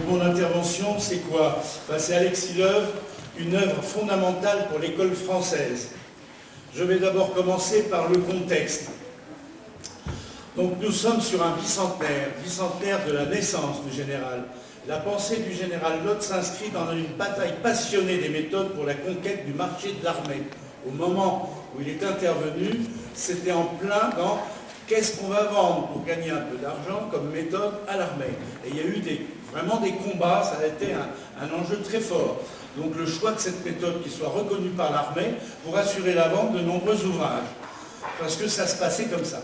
mon intervention, c'est quoi? C'est Alexis Loewe, une œuvre fondamentale pour l'école française. Je vais d'abord commencer par le contexte. Donc nous sommes sur un bicentenaire de la naissance du général. La pensée du général Lott s'inscrit dans une bataille passionnée des méthodes pour la conquête du marché de l'armée. Au moment où il est intervenu, c'était en plein dans qu'est-ce qu'on va vendre pour gagner un peu d'argent comme méthode à l'armée. Et il y a eu vraiment des combats, ça a été un enjeu très fort. Donc le choix de cette méthode qui soit reconnue par l'armée pour assurer la vente de nombreux ouvrages. Parce que ça se passait comme ça.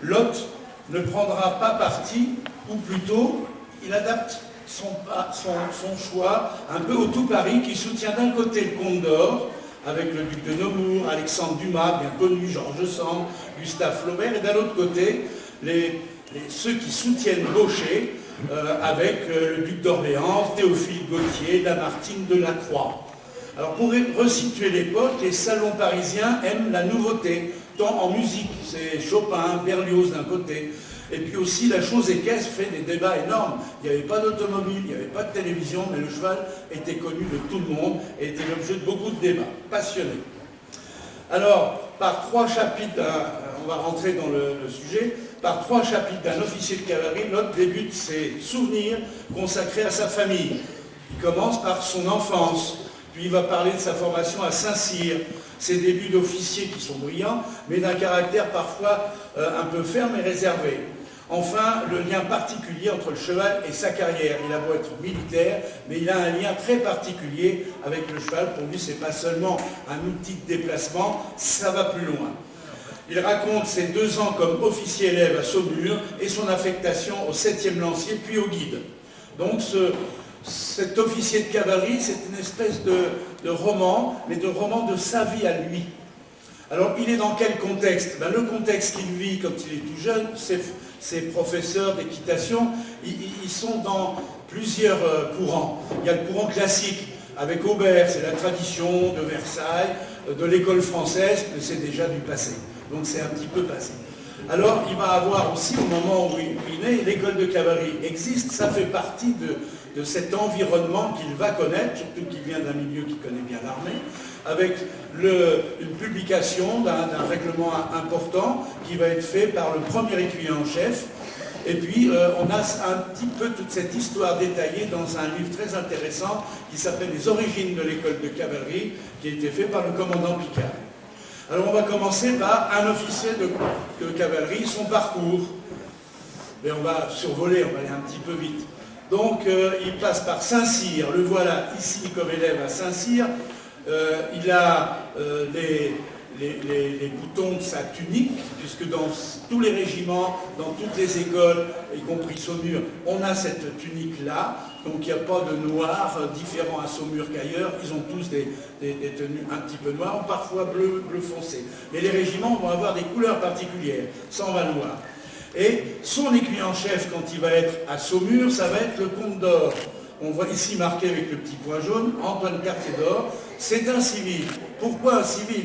Lott ne prendra pas parti, ou plutôt, il adapte son choix un peu au tout Paris qui soutient d'un côté le Comte d'Or, avec le duc de Nemours, Alexandre Dumas, bien connu, Georges Sand, Gustave Flaubert, et d'un autre côté, ceux qui soutiennent Gaucher, avec le duc d'Orléans, Théophile Gautier, Lamartine, Delacroix. Alors pour resituer l'époque, les salons parisiens aiment la nouveauté, tant en musique, c'est Chopin, Berlioz d'un côté, et puis aussi la chose est qu'elle fait des débats énormes. Il n'y avait pas d'automobile, il n'y avait pas de télévision, mais le cheval était connu de tout le monde et était l'objet de beaucoup de débats, passionnés. Alors, par 3 chapitres, on va rentrer dans le sujet, par 3 chapitres d'un officier de cavalerie, Lott débute ses souvenirs consacrés à sa famille. Il commence par son enfance, puis il va parler de sa formation à Saint-Cyr, ses débuts d'officier qui sont brillants, mais d'un caractère parfois un peu ferme et réservé. Enfin, le lien particulier entre le cheval et sa carrière. Il a beau être militaire, mais il a un lien très particulier avec le cheval. Pour lui, ce n'est pas seulement un outil de déplacement, ça va plus loin. Il raconte ses 2 ans comme officier élève à Saumur et son affectation au 7e lancier, puis au guide. Donc cet officier de cavalerie, c'est une espèce de roman, mais de roman de sa vie à lui. Alors, il est dans quel contexte? Le contexte qu'il vit quand il est tout jeune, ses professeurs d'équitation, ils sont dans plusieurs courants. Il y a le courant classique, avec Aubert, c'est la tradition de Versailles, de l'école française, mais c'est déjà du passé. Donc c'est un petit peu passé. Alors, il va avoir aussi, au moment où il naît, l'école de cavalerie existe, ça fait partie de cet environnement qu'il va connaître, surtout qu'il vient d'un milieu qui connaît bien l'armée, avec une publication d'un règlement important qui va être fait par le premier écuyer en chef. Et puis, on a un petit peu toute cette histoire détaillée dans un livre très intéressant qui s'appelle « Les origines de l'école de cavalerie » qui a été fait par le commandant Picard. Alors, on va commencer par un officier de cavalerie, son parcours. Mais on va survoler, on va aller un petit peu vite. Donc, il passe par Saint-Cyr, le voilà ici comme élève à Saint-Cyr. Il a les boutons de sa tunique, puisque dans tous les régiments, dans toutes les écoles, y compris Saumur, on a cette tunique-là. Donc il n'y a pas de noir différent à Saumur qu'ailleurs. Ils ont tous des tenues un petit peu noires, parfois bleu foncé. Mais les régiments vont avoir des couleurs particulières, ça on va le voir. Et son écuyer en chef, quand il va être à Saumur, ça va être le Comte d'Or. On voit ici marqué avec le petit point jaune, Antoine Cartier d'Or. C'est un civil. Pourquoi un civil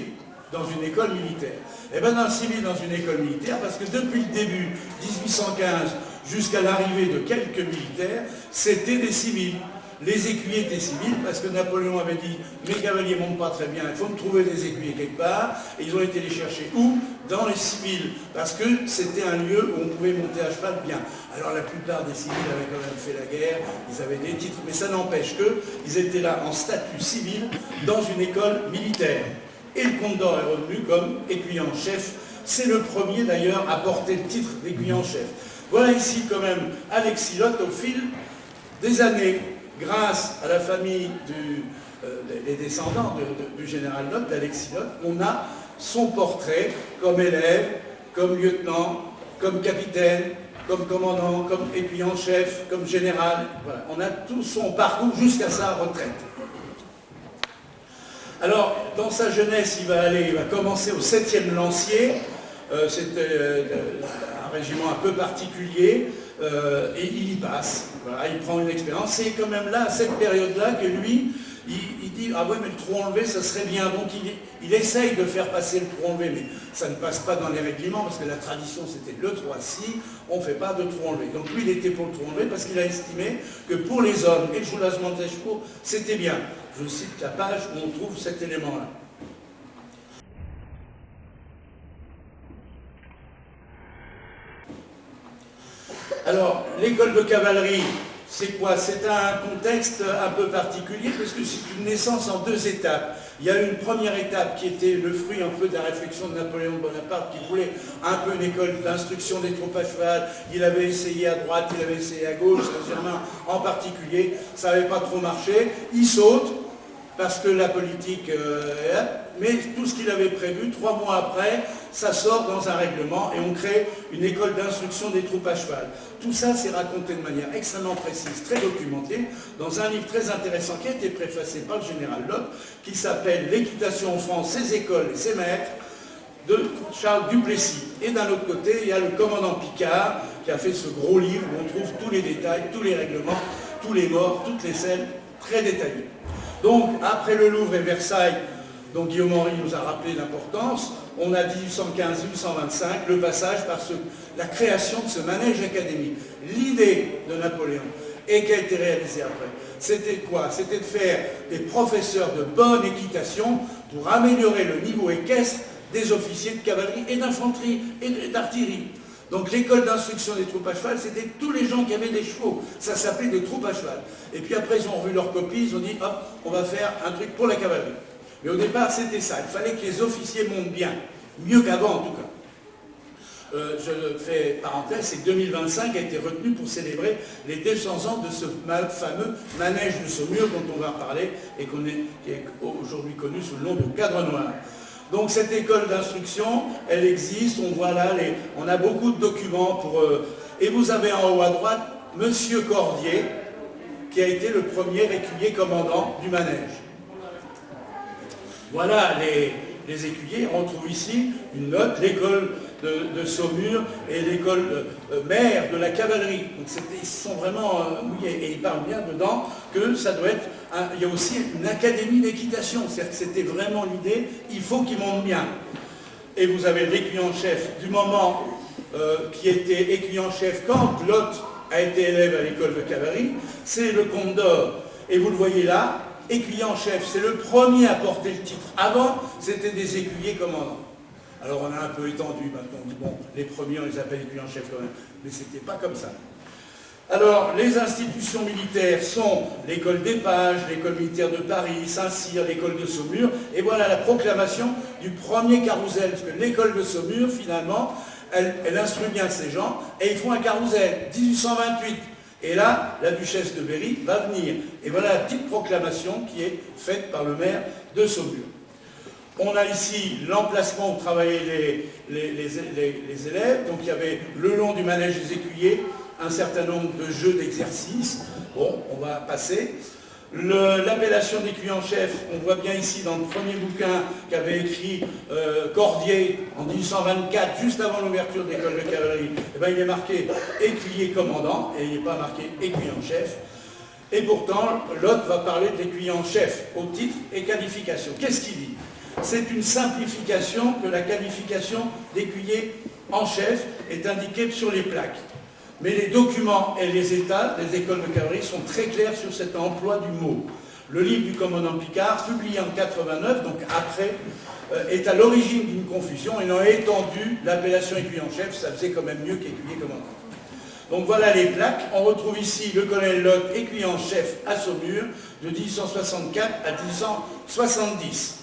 dans une école militaire? Eh bien, un civil dans une école militaire, parce que depuis le début, 1815, jusqu'à l'arrivée de quelques militaires, c'était des civils. Les écuyers étaient civils, parce que Napoléon avait dit « Mes cavaliers ne montent pas très bien, il faut me trouver des écuyers quelque part ». Et ils ont été les chercher où? Dans les civils, parce que c'était un lieu où on pouvait monter à cheval bien. Alors la plupart des civils avaient quand même fait la guerre, ils avaient des titres, mais ça n'empêche qu'ils étaient là en statut civil dans une école militaire. Et le Comte d'Or est revenu comme écuyer en chef. C'est le premier d'ailleurs à porter le titre d'écuyer en chef. Voilà ici quand même Alexis Lott au fil des années, grâce à la famille des descendants du général Lott, d'Alexis Lott, on a son portrait comme élève, comme lieutenant, comme capitaine, comme commandant, comme écuyer en chef, comme général. Voilà. On a tout son parcours jusqu'à sa retraite. Alors, dans sa jeunesse, il va commencer au 7e lancier. C'était un régiment un peu particulier. Et il y passe. Voilà, il prend une expérience. C'est quand même là, à cette période-là, que lui, il dit « Ah ouais, mais le trou enlevé, ça serait bien ». Donc il essaye de faire passer le trou enlevé, mais ça ne passe pas dans les règlements, parce que la tradition, c'était le trou assis, on ne fait pas de trou enlevé. Donc lui, il était pour le trou enlevé, parce qu'il a estimé que pour les hommes et le soulagement des chevaux, c'était bien. Je cite la page où on trouve cet élément-là. Alors, l'école de cavalerie, c'est quoi? C'est un contexte un peu particulier, parce que c'est une naissance en deux étapes. Il y a eu une première étape qui était le fruit un peu de la réflexion de Napoléon Bonaparte, qui voulait un peu une école d'instruction des troupes à cheval. Il avait essayé à droite, il avait essayé à gauche, Saint-Germain en particulier. Ça n'avait pas trop marché. Il saute, parce que la politique... mais tout ce qu'il avait prévu, 3 mois après, ça sort dans un règlement et on crée une école d'instruction des troupes à cheval. Tout ça, c'est raconté de manière extrêmement précise, très documentée, dans un livre très intéressant qui a été préfacé par le général Lott, qui s'appelle « L'équitation en France, ses écoles et ses maîtres » de Charles Duplessis. Et d'un autre côté, il y a le commandant Picard, qui a fait ce gros livre où on trouve tous les détails, tous les règlements, tous les morts, toutes les scènes, très détaillées. Donc, après le Louvre et Versailles, dont Guillaume Henry nous a rappelé l'importance, on a 1815-1825, le passage par la création de ce manège académique. L'idée de Napoléon, et qui a été réalisée après, c'était quoi? C'était de faire des professeurs de bonne équitation pour améliorer le niveau équestre des officiers de cavalerie et d'infanterie et d'artillerie. Donc l'école d'instruction des troupes à cheval, c'était tous les gens qui avaient des chevaux. Ça s'appelait des troupes à cheval. Et puis après, ils ont revu leur copie, ils ont dit, hop, on va faire un truc pour la cavalerie. Mais au départ, c'était ça. Il fallait que les officiers montent bien. Mieux qu'avant, en tout cas. Je fais parenthèse, c'est que 2025 a été retenu pour célébrer les 200 ans de ce fameux manège de Saumur dont on va reparler et qui est aujourd'hui connu sous le nom de Cadre Noir. Donc cette école d'instruction, elle existe, on voit là, on a beaucoup de documents pour... et vous avez en haut à droite, Monsieur Cordier, qui a été le premier écuyer commandant du manège. Voilà les écuyers, on trouve ici une note, l'école de Saumur et l'école mère de la cavalerie. Donc ils sont vraiment mouillés et ils parlent bien dedans que ça doit être... il y a aussi une académie d'équitation, c'était vraiment l'idée, il faut qu'ils montent bien. Et vous avez l'écuyer en chef du moment qui était écuyer en chef quand Lott a été élève à l'école de cavalerie, c'est le comte d'Or. Et vous le voyez là, écuyer en chef, c'est le premier à porter le titre. Avant, c'était des écuyers commandants. Alors on a un peu étendu maintenant, on dit bon, les premiers on les appelle écuyers en chef quand même, mais c'était pas comme ça. Alors, les institutions militaires sont l'école des Pages, l'école militaire de Paris, Saint-Cyr, l'école de Saumur, et voilà la proclamation du premier carrousel, parce que l'école de Saumur, finalement, elle instruit bien ces gens, et ils font un carrousel, 1828. Et là, la duchesse de Berry va venir. Et voilà la petite proclamation qui est faite par le maire de Saumur. On a ici l'emplacement où travaillaient les élèves. Donc il y avait le long du manège des écuyers un certain nombre de jeux d'exercices. Bon, on va passer. L'appellation d'écuyer en chef, on voit bien ici dans le premier bouquin qu'avait écrit Cordier en 1824, juste avant l'ouverture de l'école de cavalerie, eh bien, il est marqué écuyer commandant et il n'est pas marqué écuyer en chef. Et pourtant, Lott va parler de l'écuyer en chef au titre et qualification. Qu'est-ce qu'il dit? C'est une simplification que la qualification d'écuyer en chef est indiquée sur les plaques. Mais les documents et les états des écoles de cavalerie sont très clairs sur cet emploi du mot. Le livre du commandant Picard, publié en 89, donc après, est à l'origine d'une confusion et a étendu l'appellation écuyer en chef, ça faisait quand même mieux qu'écuyer commandant. Donc voilà les plaques. On retrouve ici le colonel Lott, écuyer en chef à Saumur, de 1864 à 1870.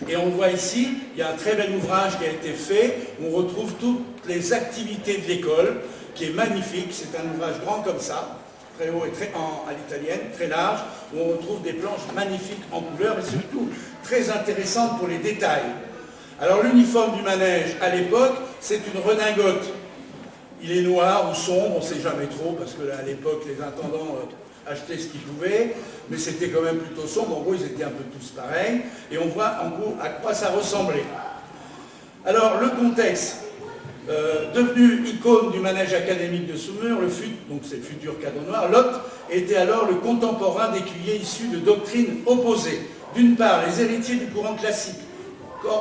Et on voit ici, il y a un très bel ouvrage qui a été fait, où on retrouve toutes les activités de l'école, qui est magnifique, c'est un ouvrage grand comme ça, très haut et à l'italienne, très large, où on retrouve des planches magnifiques en couleur, et surtout très intéressantes pour les détails. Alors l'uniforme du manège, à l'époque, c'est une redingote. Il est noir ou sombre, on ne sait jamais trop, parce que à l'époque, les intendants achetaient ce qu'ils pouvaient, mais c'était quand même plutôt sombre. En gros, ils étaient un peu tous pareils, et on voit en gros à quoi ça ressemblait. Alors, le contexte, devenu icône du manège académique de Saumur, donc c'est le futur Cadre Noir, Lott était alors le contemporain d'écuyers issus de doctrines opposées. D'une part, les héritiers du courant classique,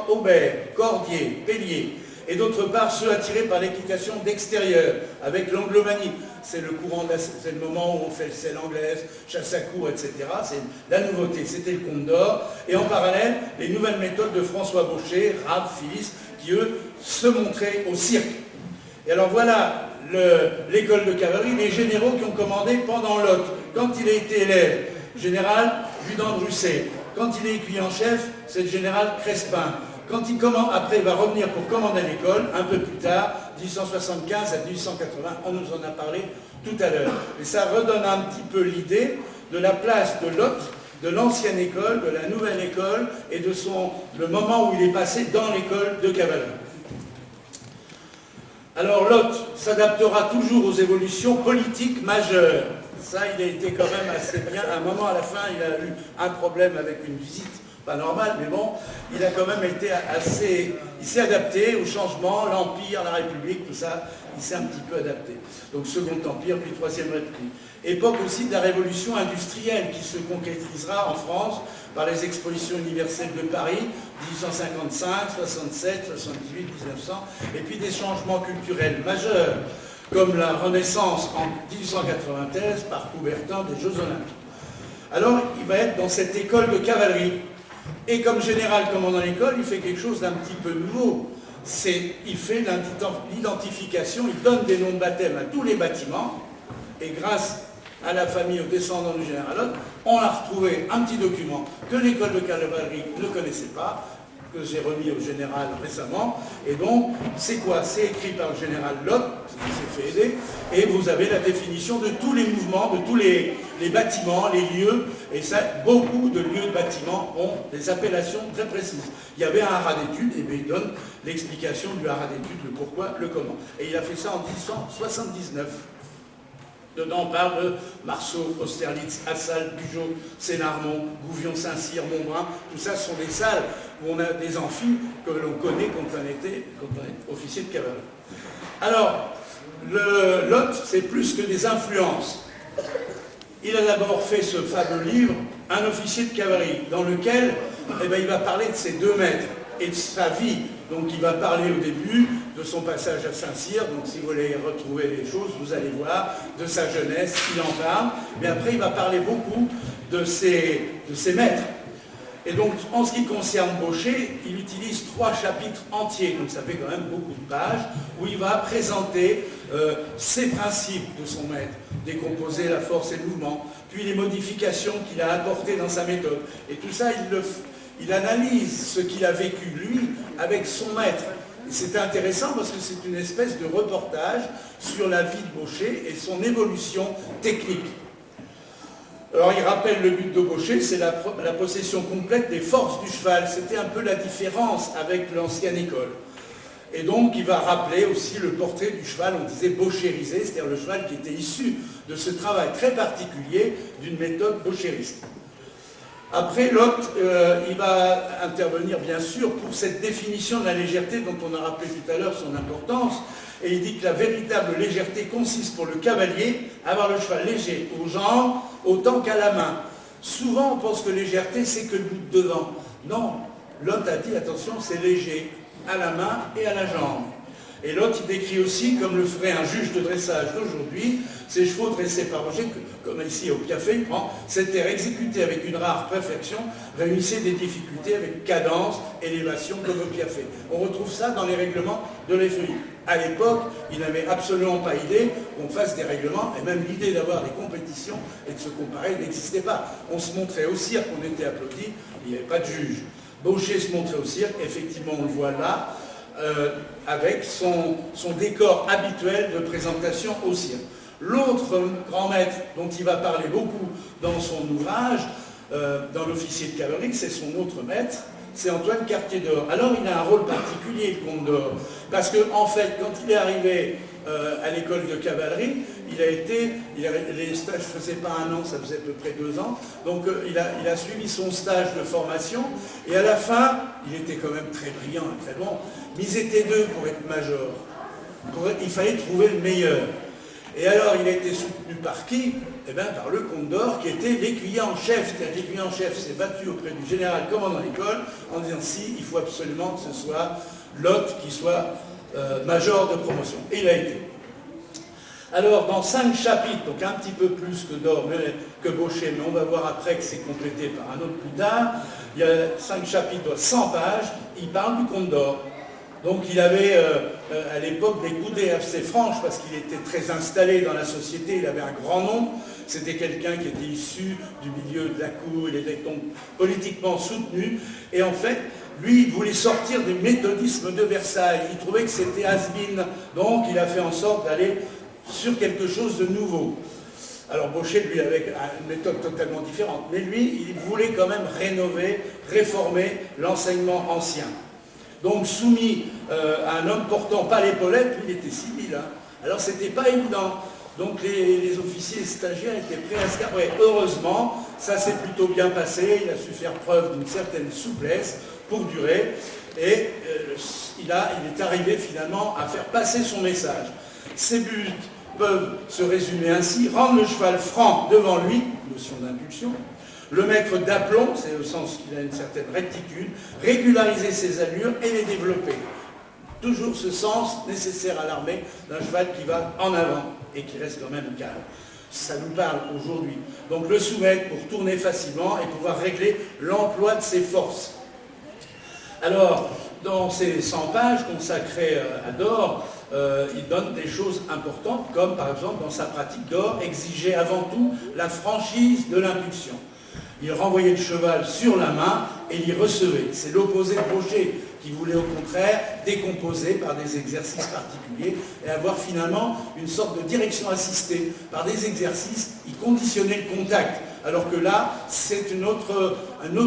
Aubert, Cordier, Pellier, et d'autre part, ceux attirés par l'équitation d'extérieur, avec l'anglomanie. C'est le courant, c'est le moment où on fait le selle anglaise, chasse à courre, etc. C'est la nouveauté, c'était le Comte d'Or. Et en parallèle, les nouvelles méthodes de François Baucher, Rabe, Phillis, qui eux se montraient au cirque. Et alors voilà l'école de cavalerie, les généraux qui ont commandé pendant l'Hôte. Quand il a été élève, général Budan-Drusset. Quand il est écuyer en chef, c'est le général Crespin. Quand il commande, après il va revenir pour commander l'école, un peu plus tard, 1875 à 1880, on nous en a parlé tout à l'heure. Et ça redonne un petit peu l'idée de la place de l'Hôte, de l'ancienne école, de la nouvelle école, et de le moment où il est passé dans l'école de cavalerie. Alors l'Hôte s'adaptera toujours aux évolutions politiques majeures. Ça, il a été quand même assez bien. À un moment, à la fin, il a eu un problème avec une visite, pas normale, mais bon, il a quand même été assez... Il s'est adapté au changement, l'Empire, la République, tout ça, il s'est un petit peu adapté. Donc Second Empire, puis Troisième République. Époque aussi de la révolution industrielle qui se concrétisera en France par les expositions universelles de Paris, 1855, 67, 78, 1900, et puis des changements culturels majeurs, comme la Renaissance en 1893 par Coubertin des Jeux Olympiques. Alors, il va être dans cette école de cavalerie. Et comme général commandant l'école, il fait quelque chose d'un petit peu nouveau. Il fait l'identification, il donne des noms de baptême à tous les bâtiments, et grâce à la famille, aux descendants du général Lhote, on a retrouvé un petit document que l'école de cavalerie ne connaissait pas, que j'ai remis au général récemment. Et donc, c'est quoi? C'est écrit par le général Lhote, qui s'est fait aider, et vous avez la définition de tous les mouvements, de tous les bâtiments, les lieux, et ça, beaucoup de lieux de bâtiments ont des appellations très précises. Il y avait un haras d'études, et bien il donne l'explication du haras d'études, le pourquoi, le comment. Et il a fait ça en 1879. Dedans, on parle de Marceau, Austerlitz, Assal, Bugeaud, Sénarmont, Gouvion, Saint-Cyr, Montbrun. Tout ça sont des salles où on a des amphis que l'on connaît quand on est officier de cavalerie. Alors, le Lhote, c'est plus que des influences. Il a d'abord fait ce fameux livre, Un officier de cavalerie, dans lequel il va parler de ses 2 maîtres et de sa vie. Donc il va parler au début de son passage à Saint-Cyr, donc si vous voulez retrouver les choses, vous allez voir, de sa jeunesse, il en parle, mais après il va parler beaucoup de ses maîtres. Et donc en ce qui concerne Baucher, il utilise 3 chapitres entiers, donc ça fait quand même beaucoup de pages, où il va présenter ses principes de son maître, décomposer la force et le mouvement, puis les modifications qu'il a apportées dans sa méthode. Et tout ça, il analyse ce qu'il a vécu, lui, avec son maître. Et c'est intéressant parce que c'est une espèce de reportage sur la vie de Baucher et son évolution technique. Alors il rappelle le but de Baucher, c'est la possession complète des forces du cheval. C'était un peu la différence avec l'ancienne école. Et donc il va rappeler aussi le portrait du cheval, on disait bauchérisé, c'est-à-dire le cheval qui était issu de ce travail très particulier d'une méthode bauchériste. Après, Lhote, il va intervenir bien sûr pour cette définition de la légèreté dont on a rappelé tout à l'heure son importance, et il dit que la véritable légèreté consiste pour le cavalier à avoir le cheval léger aux jambes autant qu'à la main. Souvent on pense que légèreté c'est que le bout de devant. Non, Lhote a dit attention, c'est léger à la main et à la jambe. Et Lhote, il décrit aussi, comme le ferait un juge de dressage d'aujourd'hui, ces chevaux dressés par Roger, comme ici au Piaffé, il prend cet air exécuté avec une rare perfection, réunissait des difficultés avec cadence, élévation, comme au Piaffé. On retrouve ça dans les règlements de l'FEI. À l'époque, il n'avait absolument pas idée qu'on fasse des règlements, et même l'idée d'avoir des compétitions et de se comparer n'existait pas. On se montrait au cirque, on était applaudi, il n'y avait pas de juge. Baucher se montrait au cirque, effectivement on le voit là, avec son décor habituel de présentation au cirque. L'autre grand maître dont il va parler beaucoup dans son ouvrage, dans l'officier de cavalerie, c'est son autre maître, c'est Antoine Cartier d'Or. Alors il a un rôle particulier, le comte d'Or, parce qu'en fait, quand il est arrivé à l'école de cavalerie, les stages ne faisaient pas 1 an, ça faisait à peu près 2 ans, donc il a suivi son stage de formation, et à la fin, il était quand même très brillant et très bon, mais ils étaient 2 pour être major. Il fallait trouver le meilleur. Et alors il a été soutenu par qui? Eh bien, par le comte d'Or, qui était l'écuyer en chef. L'écuyer en chef s'est battu auprès du général commandant l'école en disant si, il faut absolument que ce soit Lotte qui soit major de promotion. Et il a été. Alors, dans 5 chapitres, donc un petit peu plus que d'Or, que Baucher, mais on va voir après que c'est complété par un autre plus tard, il y a 5 chapitres, 100 pages, il parle du comte d'Or. Donc il avait à l'époque des coudées assez franches parce qu'il était très installé dans la société, il avait un grand nom, c'était quelqu'un qui était issu du milieu de la cour, il était donc politiquement soutenu, et en fait, lui, il voulait sortir du méthodisme de Versailles, il trouvait que c'était has-been, donc il a fait en sorte d'aller sur quelque chose de nouveau. Alors Baucher, lui, avec une méthode totalement différente, mais lui, il voulait quand même rénover, réformer l'enseignement ancien. Donc soumis à un homme portant pas l'épaulette, lui il était civil. Hein. Alors c'était pas évident. Donc les officiers stagiaires étaient prêts à se carrer. Heureusement, ça s'est plutôt bien passé. Il a su faire preuve d'une certaine souplesse pour durer. Et il est arrivé finalement à faire passer son message. Ses buts peuvent se résumer ainsi. Rendre le cheval franc devant lui, notion d'impulsion. Le mettre d'aplomb, c'est au sens qu'il a une certaine rectitude, régulariser ses allures et les développer. Toujours ce sens nécessaire à l'armée d'un cheval qui va en avant et qui reste quand même calme. Ça nous parle aujourd'hui. Donc le soumettre pour tourner facilement et pouvoir régler l'emploi de ses forces. Alors, dans ces 100 pages consacrées à d'Or, il donne des choses importantes, comme par exemple dans sa pratique d'Or, exigeait avant tout la franchise de l'impulsion. Il renvoyait le cheval sur la main et l'y recevait. C'est l'opposé de Baucher, qui voulait au contraire décomposer par des exercices particuliers et avoir finalement une sorte de direction assistée. Par des exercices, il conditionnait le contact. Alors que là, c'est une autre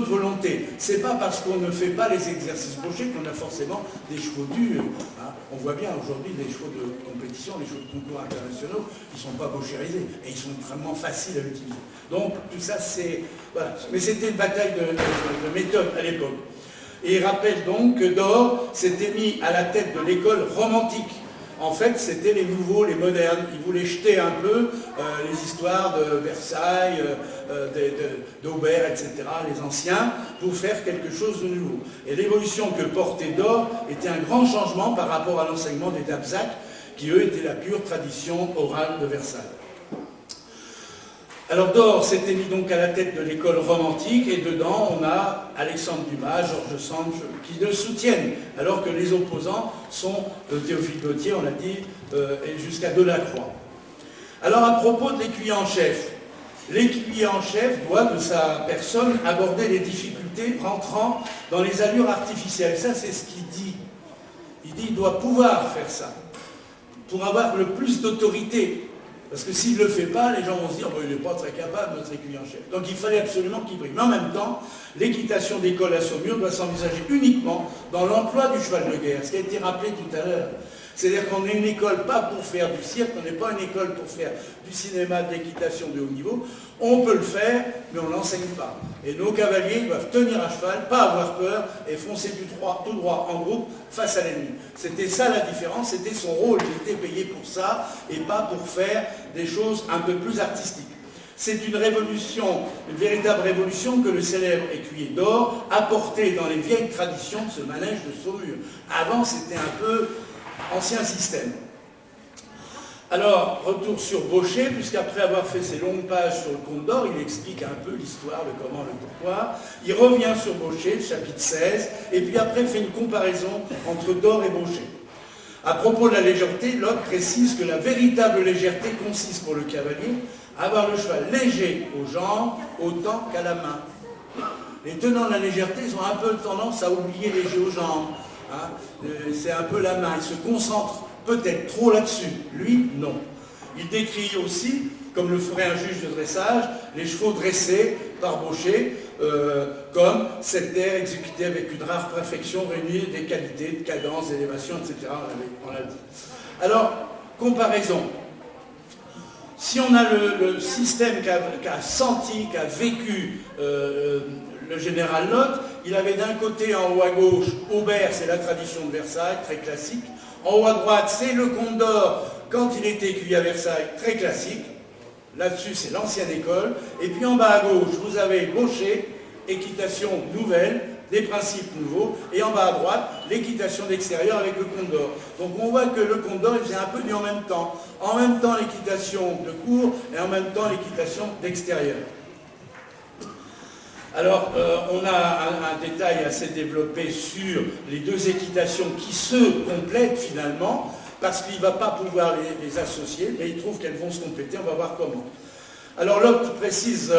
volonté. C'est pas parce qu'on ne fait pas les exercices Baucher qu'on a forcément des chevaux durs. Hein. On voit bien aujourd'hui les chevaux de compétition, les chevaux de concours internationaux, ils ne sont pas bauchérisés et ils sont vraiment faciles à utiliser. Donc tout ça, c'est... Voilà. Mais c'était une bataille de méthode à l'époque. Et il rappelle donc que d'Or s'était mis à la tête de l'école romantique. En fait, c'était les nouveaux, les modernes. Ils voulaient jeter un peu les histoires de Versailles, d'Aubert, etc., les anciens, pour faire quelque chose de nouveau. Et l'évolution que portait d'Or était un grand changement par rapport à l'enseignement des Dabzac, qui eux étaient la pure tradition orale de Versailles. Alors d'Or s'était mis donc à la tête de l'école romantique et dedans on a Alexandre Dumas, Georges Sand qui le soutiennent alors que les opposants sont Théophile Gautier, on l'a dit, et jusqu'à Delacroix. Alors à propos de l'écuyer en chef, l'écuyer en chef doit de sa personne aborder les difficultés rentrant dans les allures artificielles. Ça c'est ce qu'il dit. Il dit qu'il doit pouvoir faire ça pour avoir le plus d'autorité. Parce que s'il ne le fait pas, les gens vont se dire bon, il n'est pas très capable, notre écuyer en chef. Donc il fallait absolument qu'il brille. Mais en même temps, l'équitation d'école à Saumur doit s'envisager uniquement dans l'emploi du cheval de guerre, ce qui a été rappelé tout à l'heure. C'est-à-dire qu'on est une école pas pour faire du cirque, on n'est pas une école pour faire du cinéma, de l'équitation de haut niveau. On peut le faire, mais on ne l'enseigne pas. Et nos cavaliers doivent tenir à cheval, pas avoir peur et foncer tout droit en groupe face à l'ennemi. C'était ça la différence, c'était son rôle. Il était payé pour ça et pas pour faire des choses un peu plus artistiques. C'est une révolution, une véritable révolution que le célèbre écuyer d'Or apportait dans les vieilles traditions de ce manège de Saumur. Avant, c'était un peu ancien système. Alors, retour sur Baucher, puisqu'après avoir fait ses longues pages sur le comte d'Or, il explique un peu l'histoire, le comment, le pourquoi. Il revient sur Baucher, chapitre 16, et puis après fait une comparaison entre d'Or et Baucher. À propos de la légèreté, Locke précise que la véritable légèreté consiste pour le cavalier à avoir le cheval léger aux jambes autant qu'à la main. Les tenants de la légèreté, ils ont un peu tendance à oublier léger aux jambes. Hein, c'est un peu la main, il se concentre peut-être trop là-dessus. Lui, non. Il décrit aussi, comme le ferait un juge de dressage, les chevaux dressés par Baucher, comme cet air exécuté avec une rare perfection réunie des qualités de cadence, d'élévation, etc. On l'a dit. Alors, comparaison. Si on a le système qu'a senti, qu'a vécu le général Lotte, il avait d'un côté en haut à gauche, Aubert, c'est la tradition de Versailles, très classique. En haut à droite, c'est le comte d'Or, quand il était écuyer à Versailles, très classique. Là-dessus, c'est l'ancienne école. Et puis en bas à gauche, vous avez Baucher, équitation nouvelle, des principes nouveaux. Et en bas à droite, l'équitation d'extérieur avec le Condor. Donc on voit que le Condor, il faisait un peu du en même temps. En même temps l'équitation de cours et en même temps l'équitation d'extérieur. Alors, on a un détail assez développé sur les deux équitations qui se complètent finalement, parce qu'il ne va pas pouvoir les associer, mais il trouve qu'elles vont se compléter, on va voir comment. Alors l'autre précise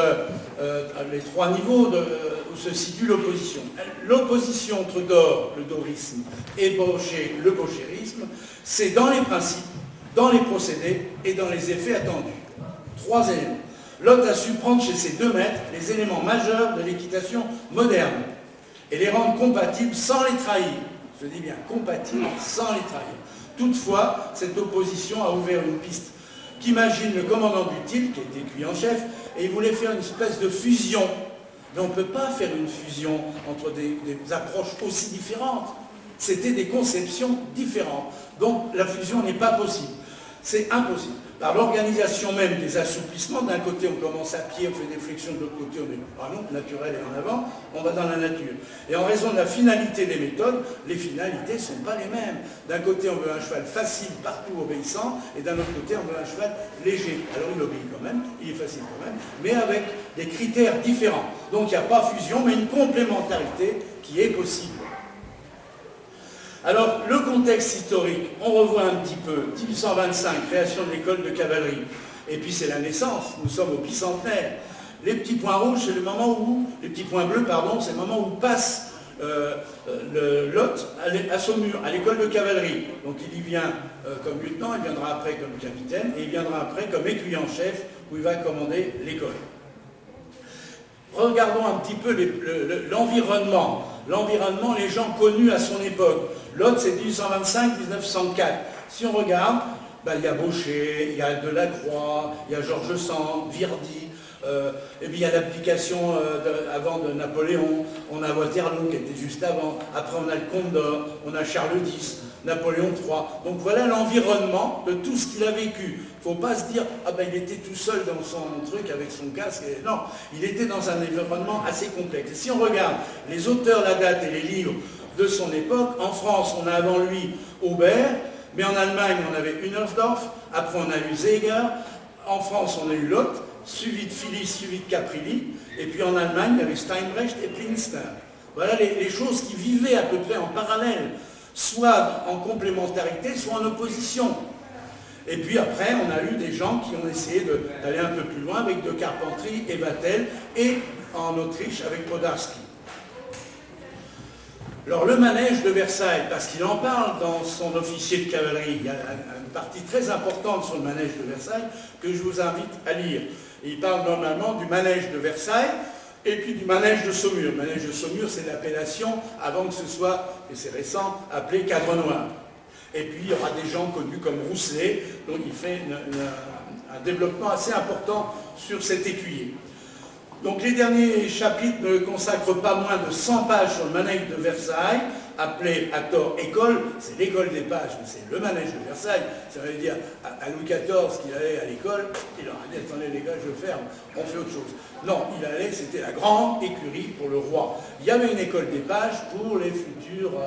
les trois niveaux où se situe l'opposition. L'opposition entre Dore, le dorisme, et Baucher, le bauchérisme, c'est dans les principes, dans les procédés et dans les effets attendus. Trois éléments. Lott a su prendre chez ses deux maîtres les éléments majeurs de l'équitation moderne et les rendre compatibles sans les trahir. Je dis bien compatibles sans les trahir. Toutefois, cette opposition a ouvert une piste qu'imagine le commandant du Tilt, qui était écuyer en chef, et il voulait faire une espèce de fusion. Mais on ne peut pas faire une fusion entre des approches aussi différentes. C'était des conceptions différentes. Donc la fusion n'est pas possible. C'est impossible. Par l'organisation même des assouplissements, d'un côté on commence à pied, on fait des flexions, de l'autre côté on est pardon, naturel et en avant, on va dans la nature. Et en raison de la finalité des méthodes, les finalités ne sont pas les mêmes. D'un côté on veut un cheval facile, partout obéissant, et d'un autre côté on veut un cheval léger. Alors il obéit quand même, il est facile quand même, mais avec des critères différents. Donc il n'y a pas fusion, mais une complémentarité qui est possible. Alors, le contexte historique, on revoit un petit peu. 1825, création de l'école de cavalerie. Et puis c'est la naissance, nous sommes au bicentenaire. Les petits points rouges, c'est le moment où, les petits points bleus, pardon, c'est le moment où passe Lott à Saumur, à l'école de cavalerie. Donc il y vient comme lieutenant, il viendra après comme capitaine, et il viendra après comme écuyer en chef, où il va commander l'école. Regardons un petit peu l'environnement. L'environnement, les gens connus à son époque. Lott, c'est 1825-1904. Si on regarde, il y a Baucher, il y a Delacroix, il y a Georges Sand, Virdy, et puis il y a l'application avant de Napoléon, on a Waterloo qui était juste avant, après on a le Condor, on a Charles X, Napoléon III. Donc voilà l'environnement de tout ce qu'il a vécu. Il ne faut pas se dire, ah ben il était tout seul dans son truc avec son casque. Non, il était dans un environnement assez complexe. Et si on regarde les auteurs, la date et les livres de son époque, en France on a avant lui Aubert, mais en Allemagne on avait Hühnersdorf, après on a eu Seeger, en France on a eu Lott, suivi de Philly, suivi de Caprilli, et puis en Allemagne il y avait Steinbrecht et Plinster. Voilà les choses qui vivaient à peu près en parallèle, soit en complémentarité, soit en opposition. Et puis après, on a eu des gens qui ont essayé d'aller un peu plus loin avec De Carpentry et Vattel, et en Autriche avec Podarski. Alors le manège de Versailles, parce qu'il en parle dans son officier de cavalerie, il y a une partie très importante sur le manège de Versailles que je vous invite à lire. Et il parle normalement du manège de Versailles et puis du manège de Saumur. Le manège de Saumur, c'est l'appellation, avant que ce soit, et c'est récent, appelé Cadre Noir. Et puis il y aura des gens connus comme Rousselet, donc il fait un développement assez important sur cet écuyer. Donc les derniers chapitres ne consacrent pas moins de 100 pages sur le manège de Versailles, appelé à tort école, c'est l'école des pages, mais c'est le manège de Versailles. Ça veut dire à Louis XIV qu'il allait à l'école, il leur a dit attendez les gars, je ferme, on fait autre chose. Non, il allait, c'était la grande écurie pour le roi. Il y avait une école des pages pour les futures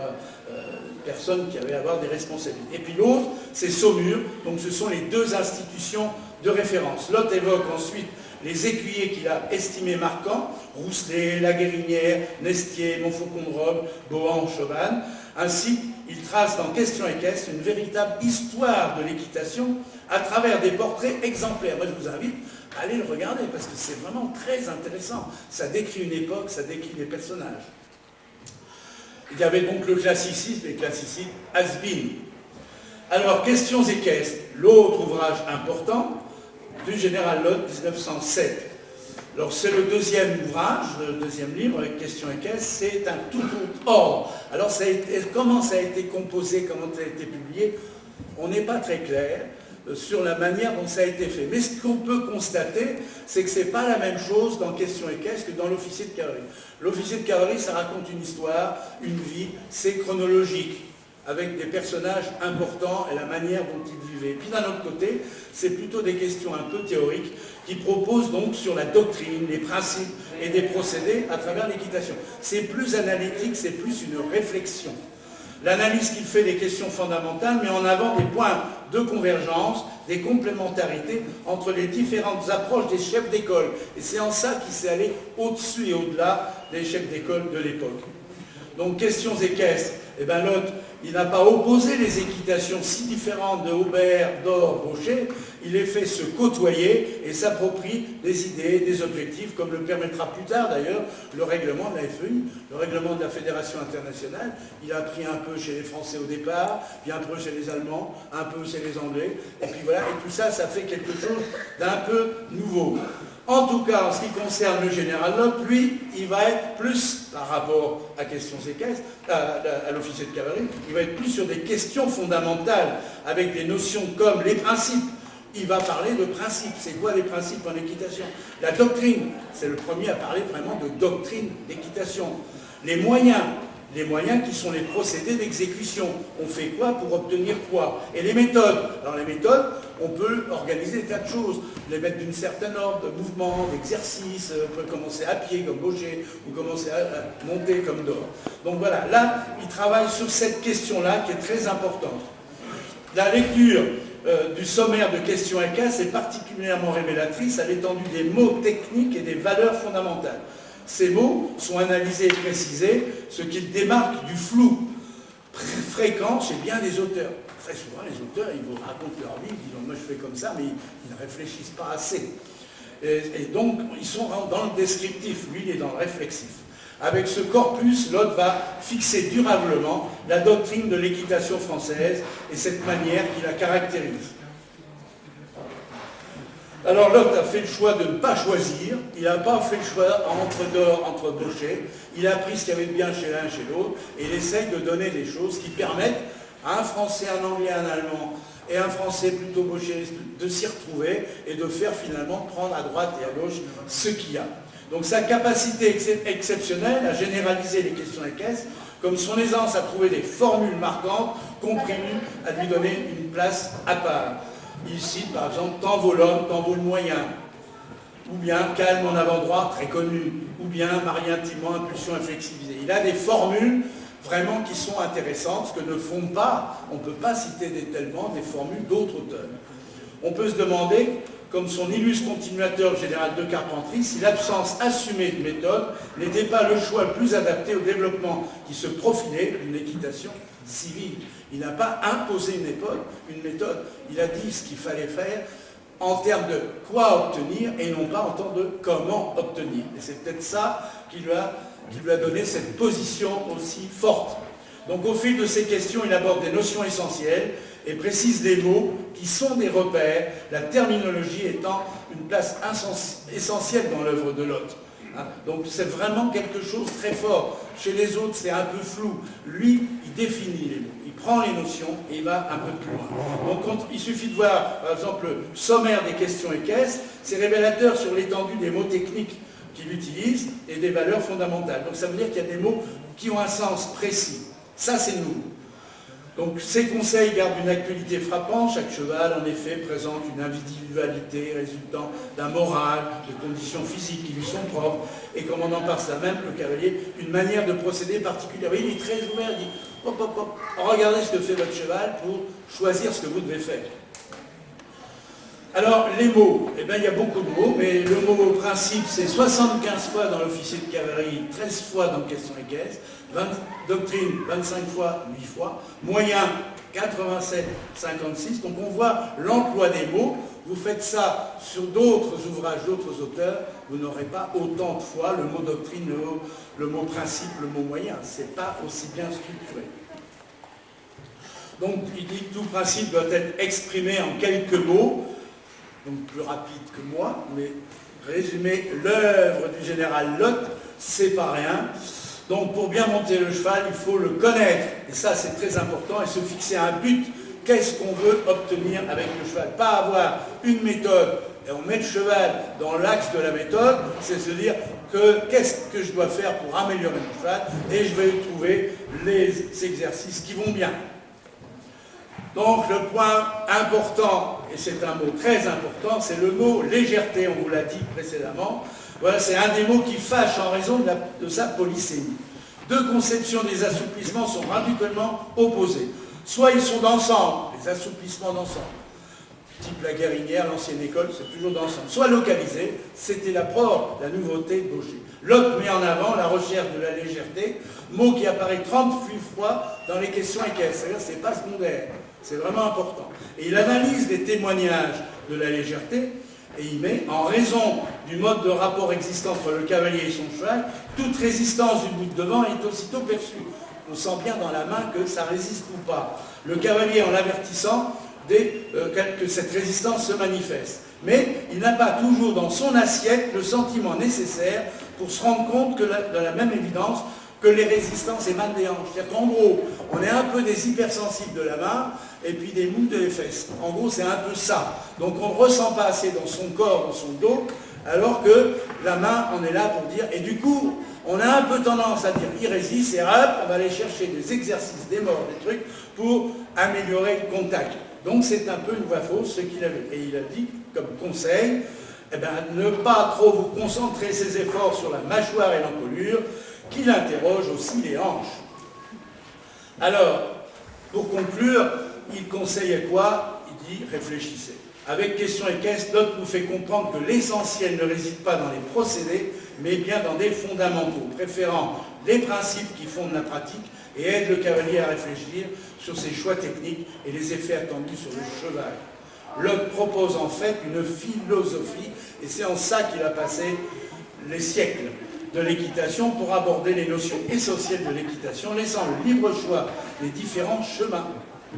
personnes qui allaient avoir des responsabilités. Et puis l'autre, c'est Saumur, donc ce sont les deux institutions de référence. Lott évoque ensuite les écuyers qu'il a estimés marquants, Rousselet, Laguérinière, Nestier, Montfaucon-de-Robe, Bohan, Chauvane. Ainsi, il trace dans Questions équestres une véritable histoire de l'équitation à travers des portraits exemplaires. Moi, je vous invite à aller le regarder parce que c'est vraiment très intéressant. Ça décrit une époque, ça décrit des personnages. Il y avait donc le classicisme et le classicisme has-been. Alors, Questions équestres, l'autre ouvrage important, du général Lott, 1907. Alors c'est le deuxième ouvrage, le deuxième livre, Questions équestres, c'est un tout autre ordre. Alors comment ça a été composé, comment ça a été publié, on n'est pas très clair sur la manière dont ça a été fait. Mais ce qu'on peut constater, c'est que ce n'est pas la même chose dans Questions équestres que dans l'officier de cavalerie. L'officier de cavalerie, ça raconte une histoire, une vie, c'est chronologique. avec des personnages importants et la manière dont ils vivaient. Et puis d'un autre côté, c'est plutôt des questions un peu théoriques qui proposent donc sur la doctrine, les principes et des procédés à travers l'équitation. C'est plus analytique, c'est plus une réflexion. L'analyse qu'il fait des questions fondamentales met en avant des points de convergence, des complémentarités entre les différentes approches des chefs d'école. Et c'est en ça qu'il s'est allé au-dessus et au-delà des chefs d'école de l'époque. Donc, questions équestres. Eh bien, Lott, il n'a pas opposé les équitations si différentes de Aubert, d'Or, Baucher. Il les fait se côtoyer et s'approprie des idées, des objectifs, comme le permettra plus tard d'ailleurs le règlement de la FEI, le règlement de la Fédération internationale. Il a pris un peu chez les Français au départ, puis un peu chez les Allemands, un peu chez les Anglais. Et puis voilà, et tout ça, ça fait quelque chose d'un peu nouveau. En tout cas, en ce qui concerne le général Lott, lui, il va être plus, par rapport à questions équestres, à l'officier de cavalerie, il va être plus sur des questions fondamentales, avec des notions comme les principes. Il va parler de principes. C'est quoi les principes en équitation? La doctrine, c'est le premier à parler vraiment de doctrine d'équitation. Les moyens qui sont les procédés d'exécution. On fait quoi pour obtenir quoi? Et les méthodes. Alors les méthodes, on peut organiser des tas de choses, les mettre d'une certaine ordre, de mouvement, d'exercice, on peut commencer à pied comme Baucher, ou commencer à monter comme Dor. Donc voilà, là, il travaille sur cette question-là qui est très importante. La lecture du sommaire de questions équestres est particulièrement révélatrice à l'étendue des mots techniques et des valeurs fondamentales. Ces mots sont analysés et précisés, ce qui démarque du flou fréquent chez bien des auteurs. Très souvent, les auteurs, ils vous racontent leur vie, ils disent « moi je fais comme ça », mais ils ne réfléchissent pas assez. Et donc, ils sont dans le descriptif, lui, il est dans le réflexif. Avec ce corpus, Lott va fixer durablement la doctrine de l'équitation française et cette manière qui la caractérise. Alors Lott a fait le choix de ne pas choisir, il n'a pas fait le choix entre Dor, entre Baucher, il a pris ce qu'il y avait de bien chez l'un et chez l'autre, et il essaye de donner des choses qui permettent à un Français, un Anglais, un Allemand, et un Français plutôt Baucheriste, de s'y retrouver et de faire finalement prendre à droite et à gauche ce qu'il y a. Donc sa capacité exceptionnelle à généraliser les questions équestres, comme son aisance à trouver des formules marquantes, contribuent à lui donner une place à part. Il cite par exemple « tant vaut l'homme, tant vaut le moyen », ou bien « calme en avant-droit », très connu, ou bien « mari intimement, impulsion inflexibilisée ». Il a des formules vraiment qui sont intéressantes, ce que ne font pas, on ne peut pas citer tellement des formules d'autres auteurs. On peut se demander, comme son illustre continuateur, le général de Carpentry, si l'absence assumée de méthode n'était pas le choix le plus adapté au développement qui se profilait d'une équitation civile. Il n'a pas imposé une méthode, il a dit ce qu'il fallait faire en termes de quoi obtenir et non pas en termes de comment obtenir. Et c'est peut-être ça qui lui a donné cette position aussi forte. Donc au fil de ces questions, il aborde des notions essentielles et précise des mots qui sont des repères, la terminologie étant une place essentielle dans l'œuvre de Lott. Donc c'est vraiment quelque chose de très fort. Chez les autres, c'est un peu flou. Lui, il définit les mots, il prend les notions et il va un peu plus loin. Donc il suffit de voir, par exemple, le sommaire des questions équestres, c'est révélateur sur l'étendue des mots techniques qu'il utilise et des valeurs fondamentales. Donc ça veut dire qu'il y a des mots qui ont un sens précis. Ça, c'est nouveau. Donc ces conseils gardent une actualité frappante. Chaque cheval, en effet, présente une individualité résultant d'un moral, de conditions physiques qui lui sont propres, et commandant par ça même, le cavalier, une manière de procéder particulière. Il est très ouvert, il dit hop, hop, hop, regardez ce que fait votre cheval pour choisir ce que vous devez faire. Alors, les mots, eh bien, il y a beaucoup de mots, mais le mot au principe, c'est 75 fois dans l'officier de cavalerie, 13 fois dans Questions équestres, doctrine, 25 fois, 8 fois, moyen, 87, 56. Donc, on voit l'emploi des mots. Vous faites ça sur d'autres ouvrages, d'autres auteurs, vous n'aurez pas autant de fois le mot doctrine, le mot principe, le mot moyen. Ce n'est pas aussi bien structuré. Donc, il dit que tout principe doit être exprimé en quelques mots, donc plus rapide que moi, mais résumer l'œuvre du général Lott, c'est pas rien. Donc pour bien monter le cheval, il faut le connaître, et ça c'est très important, et se fixer un but, qu'est-ce qu'on veut obtenir avec le cheval. Pas avoir une méthode, et on met le cheval dans l'axe de la méthode, c'est se dire qu'est-ce que je dois faire pour améliorer mon cheval, et je vais trouver les exercices qui vont bien. Donc le point important, et c'est un mot très important, c'est le mot légèreté, on vous l'a dit précédemment. Voilà, c'est un des mots qui fâche en raison de sa polysémie. Deux conceptions des assouplissements sont radicalement opposées. Soit ils sont d'ensemble, les assouplissements d'ensemble, type la guérinière, l'ancienne école, c'est toujours d'ensemble. Soit localisés, c'était la nouveauté de Baucher. Locke met en avant la recherche de la légèreté, mot qui apparaît 38 fois dans les questions équestres. C'est-à-dire c'est pas secondaire, c'est vraiment important. Et il analyse les témoignages de la légèreté, et il met, en raison du mode de rapport existant entre le cavalier et son cheval, toute résistance du bout de devant est aussitôt perçue. On sent bien dans la main que ça résiste ou pas. Le cavalier, en l'avertissant, que cette résistance se manifeste. Mais il n'a pas toujours dans son assiette le sentiment nécessaire pour se rendre compte de la même évidence que les résistances émanent des hanches. C'est-à-dire qu'en gros, on est un peu des hypersensibles de la main et puis des mous des fesses. En gros, c'est un peu ça. Donc on ne ressent pas assez dans son corps, dans son dos, alors que la main en est là pour dire... Et du coup, on a un peu tendance à dire il résiste et hop, on va aller chercher des exercices, des morts, des trucs pour améliorer le contact. Donc c'est un peu une voix fausse ce qu'il avait. Et il a dit comme conseil, ne pas trop vous concentrer ses efforts sur la mâchoire et l'encolure, qu'il interroge aussi les hanches. Alors, pour conclure, il conseille quoi? Il dit réfléchissez. Avec question équestre, Locke nous fait comprendre que l'essentiel ne réside pas dans les procédés, mais bien dans des fondamentaux, préférant les principes qui fondent la pratique et aident le cavalier à réfléchir sur ses choix techniques et les effets attendus sur le cheval. Locke propose en fait une philosophie, et c'est en ça qu'il a passé les siècles de l'équitation pour aborder les notions essentielles de l'équitation, laissant le libre choix des différents chemins.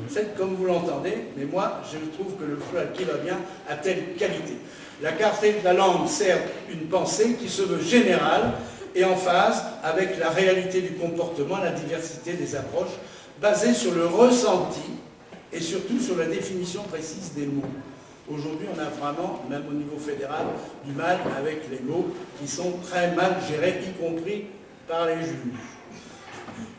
Faites comme vous l'entendez, mais moi, je trouve que le cheval qui va bien a telle qualité. La clarté de la langue sert une pensée qui se veut générale et en phase avec la réalité du comportement, la diversité des approches, basée sur le ressenti et surtout sur la définition précise des mots. Aujourd'hui, on a vraiment, même au niveau fédéral, du mal avec les mots qui sont très mal gérés, y compris par les juges.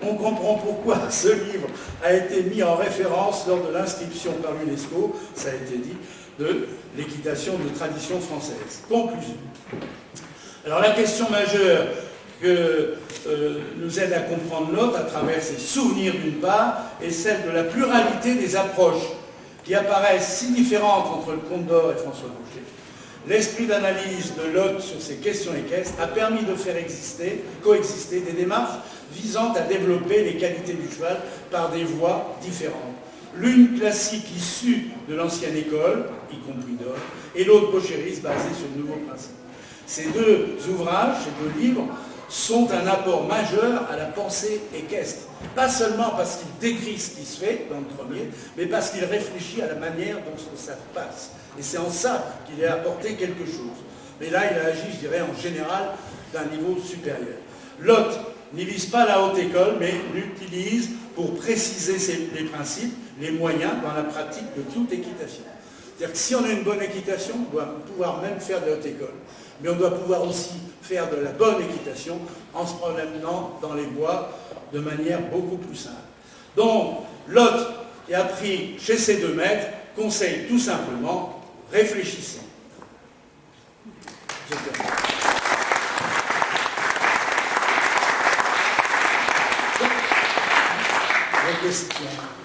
On comprend pourquoi ce livre a été mis en référence lors de l'inscription par l'UNESCO, ça a été dit, de l'équitation de tradition française. Conclusion. Alors la question majeure que nous aide à comprendre Locke à travers ses souvenirs d'une part, est celle de la pluralité des approches qui apparaissent si différentes entre le Comte d'Or et François Baucher. L'esprit d'analyse de Locke sur ces questions équestres a permis de faire coexister des démarches visant à développer les qualités du cheval par des voies différentes. L'une classique issue de l'ancienne école, y compris d'Or, et l'autre bauchériste basée sur de nouveaux principes. Ces deux ouvrages, ces deux livres, sont un apport majeur à la pensée équestre. Pas seulement parce qu'il décrit ce qui se fait dans le premier, mais parce qu'il réfléchit à la manière dont ça se passe. Et c'est en ça qu'il a apporté quelque chose. Mais là, il a agi, je dirais, en général, d'un niveau supérieur. Locke n'y vise pas la haute école, mais l'utilise pour préciser les principes, les moyens dans la pratique de toute équitation. C'est-à-dire que si on a une bonne équitation, on doit pouvoir même faire de la haute école. Mais on doit pouvoir aussi faire de la bonne équitation en se promenant dans les bois de manière beaucoup plus simple. Donc, Locke, qui a pris chez ses deux maîtres, conseille tout simplement, réfléchissez. Je termine. Vos questions.